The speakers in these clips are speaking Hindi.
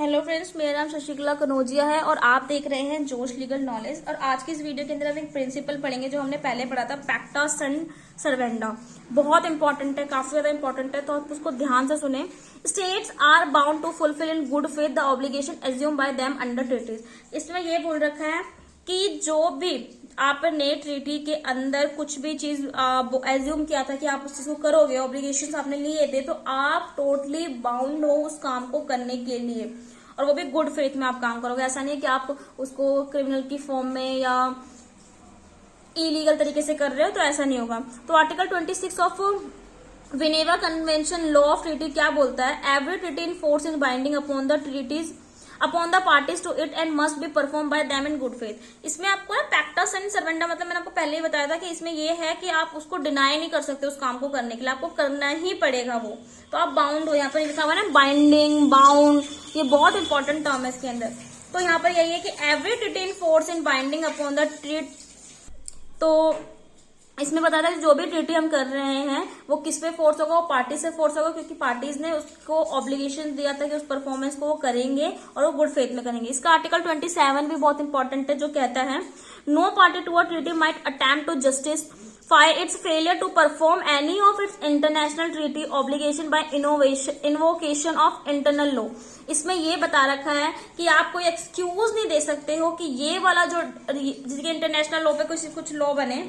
हेलो फ्रेंड्स, मेरा नाम शशिकला कनौजिया है और आप देख रहे हैं जोश लीगल नॉलेज। और आज की इस वीडियो के अंदर हम एक प्रिंसिपल पढ़ेंगे जो हमने पहले पढ़ा था, पैक्टा सन्ड सर्वेंडा। बहुत इंपॉर्टेंट है, काफी ज्यादा इंपॉर्टेंट है, तो आप उसको ध्यान से सुने। States are bound to fulfill in good faith the obligation assume by them under treaties. इसमें ये बोल रखा है कि जो भी आपने ट्रीटी के अंदर कुछ भी चीज एज्यूम किया था कि आप उस चीज को करोगे, ऑब्लिगेशंस आपने लिए थे, तो आप टोटली बाउंड हो उस काम को करने के लिए, और वो भी गुड फेथ में आप काम करोगे। ऐसा नहीं है कि आप उसको क्रिमिनल की फॉर्म में या इलीगल तरीके से कर रहे हो, तो ऐसा नहीं होगा। तो article 26 of Vienna convention law of treaty क्या बोलता है? Every treaty in force is binding upon the treaties upon the parties to it and must be perform by them in good faith. इसमें आपको ना पैक्टा सन्ड सर्वेंडा मतलब मैंने आपको पहले ही बताया था कि इसमें ये है कि आप उसको डिनाई नहीं कर सकते, उस काम को करने के लिए आपको करना ही पड़ेगा वो, तो आप बाउंड हो। यहाँ पर लिखा हुआ है ना बाइंडिंग, बाउंड, ये बहुत इंपॉर्टेंट टर्म है इसके अंदर। तो यहाँ पर यही है कि every treaty in force in binding upon the treat, तो इसमें बता था कि जो भी ट्रीटी हम कर रहे हैं वो किस पे फोर्स होगा, वो पार्टी से फोर्स होगा, क्योंकि पार्टीज ने उसको ऑब्लिगेशन दिया था कि उस परफॉर्मेंस को वो करेंगे और वो गुड फेथ में करेंगे। इसका आर्टिकल 27 भी बहुत इंपॉर्टेंट है, जो कहता है no party to a treaty might attempt to justify its failure to perform any of its international treaty obligation by invocation of internal law. इसमें ये बता रखा है कि आप कोई एक्सक्यूज नहीं दे सकते हो कि ये वाला जो जिसके इंटरनेशनल लॉ पे कुछ लॉ बने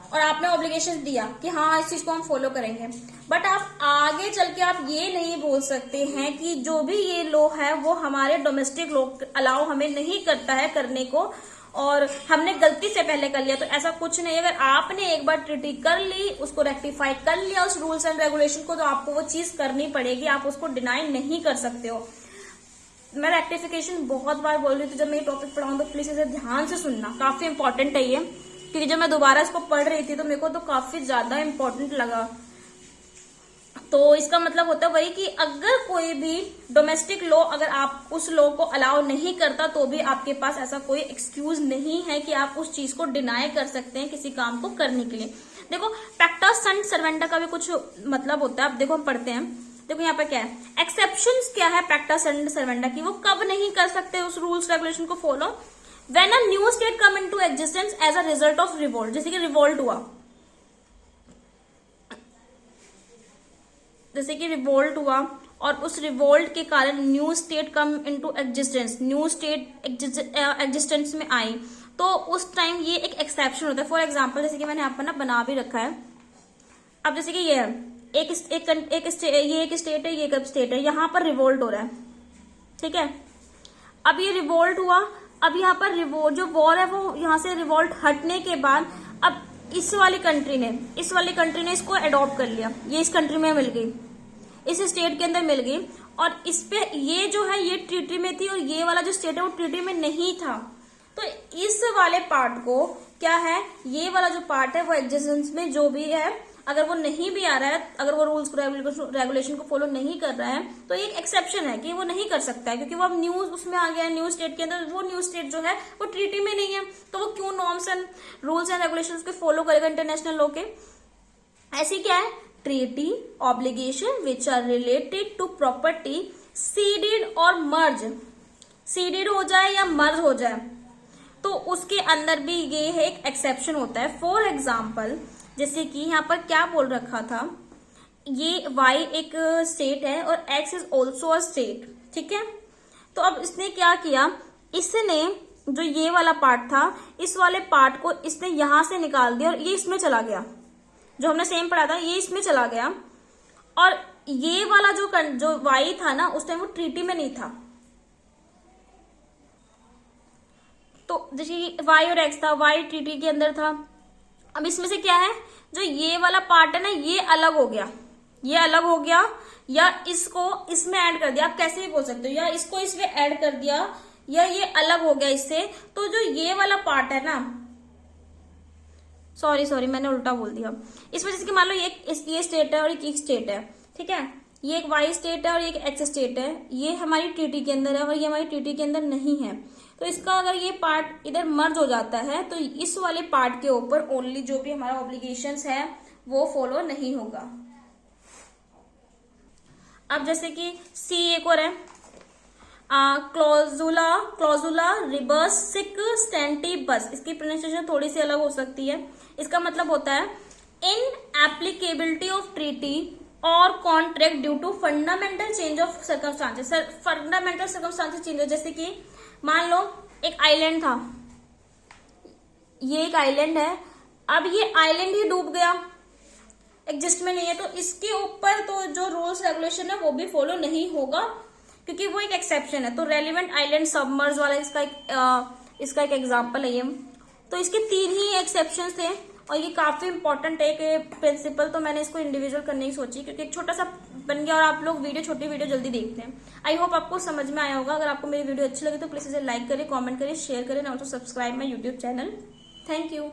और आपने ऑब्लिगेशन दिया कि हाँ इस चीज को हम फॉलो करेंगे, बट आप आगे चल के आप ये नहीं बोल सकते हैं कि जो भी ये लॉ है वो हमारे डोमेस्टिक लॉ अलाउ हमें नहीं करता है करने को, और हमने गलती से पहले कर लिया। तो ऐसा कुछ नहीं। अगर आपने एक बार ट्रीटी कर ली, उसको रेक्टिफाई कर लिया उस रूल्स एंड रेगुलेशन को, तो आपको वो चीज करनी पड़ेगी, आप उसको डिनाई नहीं कर सकते हो। मैं रेक्टिफिकेशन बहुत बार बोल रही थी जब मैं ये टॉपिक पढ़ाऊं, तो प्लीज इसे ध्यान से सुनना, काफी इंपॉर्टेंट है ये, क्योंकि जब मैं दोबारा इसको पढ़ रही थी तो मेरे को तो काफी ज्यादा इंपॉर्टेंट लगा। तो इसका मतलब होता है वही कि अगर कोई भी डोमेस्टिक लॉ अगर आप उस लॉ को अलाउ नहीं करता, तो भी आपके पास ऐसा कोई एक्सक्यूज नहीं है कि आप उस चीज को डिनाई कर सकते हैं किसी काम को करने के लिए। देखो पैक्टा सन्ड सर्वेंडा का भी कुछ मतलब होता है। अब देखो हम पढ़ते हैं, देखो यहाँ पे क्या है, एक्सेप्शंस क्या है पैक्टा सन्ड सर्वेंडा की, वो कब नहीं कर सकते उस रूल्स रेगुलेशन को follow? When a new state come into existence as a result of revolt, जैसे कि रिवोल्ट हुआ, जैसे कि रिवोल्ट हुआ और उस रिवोल्ट के कारण new state come into existence, new state existence में आई, तो उस टाइम ये एक एक्सेप्शन होता है। फॉर एग्जांपल जैसे कि मैंने यहाँ पर ना बना भी रखा है। अब जैसे कि ये है एक स्टेट है, ये एक स्टेट है, यहाँ पर रिवोल्ट हो रहा है, ठीक है। अब ये रिवोल्ट हुआ, अब यहाँ पर जो वॉर है वो यहाँ से रिवोल्ट हटने के बाद अब इस वाली कंट्री ने इसको अडॉप्ट कर लिया, ये इस कंट्री में मिल गई, इस स्टेट के अंदर मिल गई, और इस पे ये जो है ये ट्रीटी में थी और ये वाला जो स्टेट है वो ट्रीटी में नहीं था। तो इस वाले पार्ट को क्या है, ये वाला जो पार्ट है वो एग्जिस्टेंस में जो भी है, अगर वो नहीं भी आ रहा है, अगर वो रूल्स रेगुलेशन को फॉलो नहीं कर रहा है, तो एक एक्सेप्शन है कि वो नहीं कर सकता है, क्योंकि वो अब न्यूज उसमें आ गया है, न्यू स्टेट के अंदर, वो न्यू स्टेट जो है वो ट्रीटी में नहीं है, तो वो क्यों norms and rules and regulations को फॉलो करेगा इंटरनेशनल लॉ के? ऐसी क्या है, treaty obligation which are related to property ceded और मर्ज, सीडेड हो जाए या मर्ज हो जाए, तो उसके अंदर भी ये है एक एक्सेप्शन होता है। फॉर एग्जाम्पल जैसे कि यहाँ पर क्या बोल रखा था, ये y एक स्टेट है और x is also a state, ठीक है। तो अब इसने क्या किया, इसने जो ये वाला पार्ट था, इस वाले पार्ट को इसने यहां से निकाल दिया और ये इसमें चला गया, जो हमने सेम पढ़ा था ये इसमें चला गया, और ये वाला जो y था ना उस टाइम वो ट्रीटी में नहीं था। तो जैसे y और x था, y ट्रीटी के अंदर था। अब इसमें से क्या है, जो ये वाला पार्ट है ना ये अलग हो गया, ये अलग हो गया, या इसको इसमें ऐड कर दिया, आप कैसे भी बोल सकते हो, या इसको इसमें ऐड कर दिया, या ये अलग हो गया इससे। तो जो ये वाला पार्ट है ना, सॉरी मैंने उल्टा बोल दिया। इसमें जैसे कि मान लो ये स्टेट है और एक स्टेट है, ठीक है, ये एक वाई स्टेट है और एक एक्स स्टेट है, ये हमारी ट्रीटी के अंदर है और ये हमारी ट्रीटी के अंदर नहीं है। तो इसका अगर ये पार्ट इधर मर्ज हो जाता है तो इस वाले पार्ट के ऊपर ओनली जो भी हमारा ऑब्लिगेशंस है वो फॉलो नहीं होगा। अब जैसे कि सी एक और है, क्लोजुला रिबसिक स्टेंटिबस, इसकी प्रोनाउंसिएशन थोड़ी सी अलग हो सकती है। इसका मतलब होता है इन एप्लीकेबिलिटी ऑफ ट्रीटी और contract due to fundamental change of circumstances. Fundamental circumstances change है, जैसे कि मान लो एक आइलैंड था, ये एक आइलैंड है, अब ये आइलैंड ही डूब गया, एग्जिस्ट में नहीं है, तो इसके ऊपर तो जो रूल्स रेगुलेशन है वो भी फॉलो नहीं होगा, क्योंकि वो एक एक्सेप्शन है। तो रेलिवेंट आइलैंड सबमर्ज वाला इसका एक एग्जांपल है ये। तो इसके 3 ही एक्सेप्शन थे और ये काफी इंपॉर्टेंट है कि प्रिंसिपल, तो मैंने इसको इंडिविजुअल करने की सोची क्योंकि एक छोटा सा बन गया और आप लोग छोटी वीडियो जल्दी देखते हैं। आई होप आपको समझ में आया होगा। अगर आपको मेरी वीडियो अच्छी लगी तो प्लीज इसे लाइक करें, कमेंट करें, शेयर करें, और subscribe my YouTube channel. Thank you.